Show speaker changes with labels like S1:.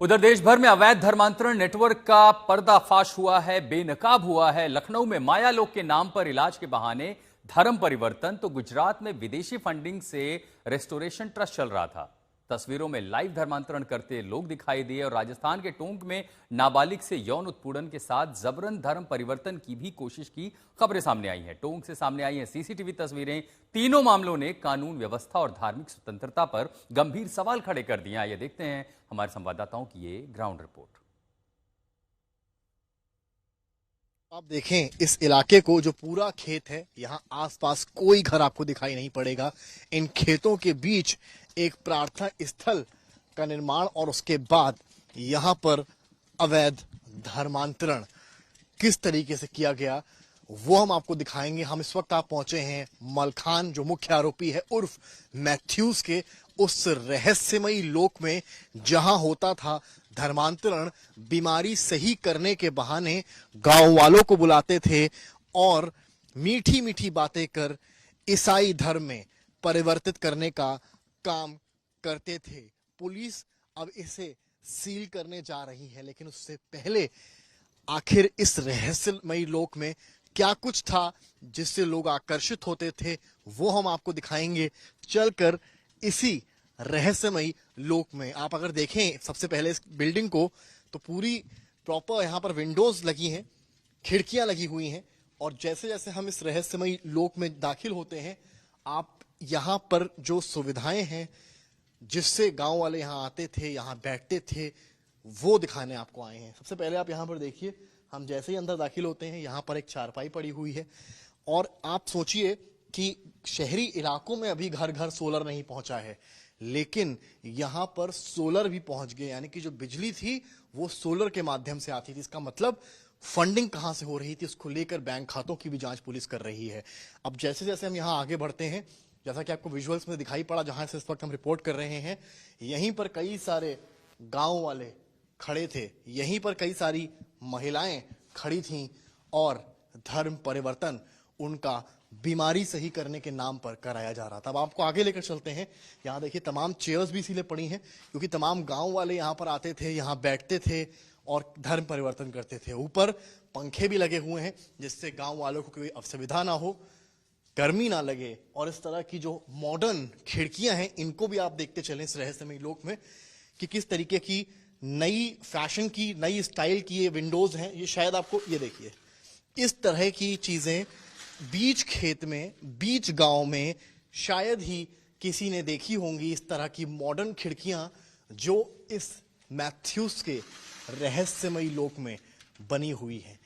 S1: उधर देश भर में अवैध धर्मांतरण नेटवर्क का पर्दाफाश हुआ है, बेनकाब हुआ है। लखनऊ में माया लोक के नाम पर इलाज के बहाने धर्म परिवर्तन, तो गुजरात में विदेशी फंडिंग से रेस्टोरेशन ट्रस्ट चल रहा था। तस्वीरों में लाइव धर्मांतरण करते लोग दिखाई दिए और राजस्थान के टोंक में नाबालिग से यौन उत्पीड़न के साथ जबरन धर्म परिवर्तन की भी कोशिश की खबरें सामने आई हैं। टोंक से सामने आई हैं सीसीटीवी तस्वीरें। तीनों मामलों ने कानून व्यवस्था और धार्मिक स्वतंत्रता पर गंभीर सवाल खड़े कर दिए। आइए देखते हैं हमारे संवाददाताओं की ये ग्राउंड रिपोर्ट।
S2: आप देखें इस इलाके को, जो पूरा खेत है, यहाँ आसपास कोई घर आपको दिखाई नहीं पड़ेगा। इन खेतों के बीच एक प्रार्थना स्थल का निर्माण और उसके बाद यहाँ पर अवैध धर्मांतरण किस तरीके से किया गया वो हम आपको दिखाएंगे। हम इस वक्त आप पहुंचे हैं मलखान, जो मुख्य आरोपी है उर्फ मैथ्यूज के, उस रहस्यमयी लोक में जहां होता था धर्मांतरण। बीमारी सही करने के बहाने गांव वालों को बुलाते थे और मीठी मीठी बातें कर ईसाई धर्म में परिवर्तित करने का काम करते थे। पुलिस अब इसे सील करने जा रही है, लेकिन उससे पहले आखिर इस रहस्यमयी लोक में क्या कुछ था जिससे लोग आकर्षित होते थे, वो हम आपको दिखाएंगे चलकर इसी रहस्यमयी लोक में। आप अगर देखें सबसे पहले इस बिल्डिंग को, तो पूरी प्रॉपर यहाँ पर विंडोज लगी हैं, खिड़कियां लगी हुई हैं, और जैसे जैसे हम इस रहस्यमयी लोक में दाखिल होते हैं, आप यहाँ पर जो सुविधाएं हैं जिससे गांव वाले यहाँ आते थे, यहाँ बैठते थे, वो दिखाने आपको आए हैं। सबसे पहले आप यहाँ पर देखिए, हम जैसे ही अंदर दाखिल होते हैं यहाँ पर एक चारपाई पड़ी हुई है। और आप सोचिए कि शहरी इलाकों में अभी घर घर सोलर नहीं पहुंचा है, लेकिन यहाँ पर सोलर भी पहुंच गए, यानी कि जो बिजली थी वो सोलर के माध्यम से आती थी। इसका मतलब फंडिंग कहां से हो रही थी, उसको लेकर बैंक खातों की भी जांच पुलिस कर रही है। अब जैसे जैसे हम यहाँ आगे बढ़ते हैं, जैसा कि आपको विजुअल्स में दिखाई पड़ा जहां से इस वक्त हम रिपोर्ट कर रहे हैं, यहीं पर कई सारे गांव वाले खड़े थे, यहीं पर कई सारी महिलाएं खड़ी थीं और धर्म परिवर्तन उनका बीमारी सही करने के नाम पर कराया जा रहा था। अब आपको आगे लेकर चलते हैं। यहाँ देखिए तमाम चेयर्स भी इसीलिए पड़ी हैं क्योंकि तमाम गांव वाले यहाँ पर आते थे, यहाँ बैठते थे और धर्म परिवर्तन करते थे। ऊपर पंखे भी लगे हुए हैं जिससे गांव वालों को कोई असुविधा ना हो, गर्मी ना लगे। और इस तरह की जो मॉडर्न खिड़कियां हैं, इनको भी आप देखते चलें इस रहस्यमयी लोक में कि किस तरीके की नई फैशन की, नई स्टाइल की ये विंडोज हैं। ये शायद आपको, ये देखिए, इस तरह की चीजें बीच खेत में, बीच गांव में शायद ही किसी ने देखी होंगी। इस तरह की मॉडर्न खिड़कियां जो इस मैथ्यूज के रहस्यमयी लोक में बनी हुई हैं।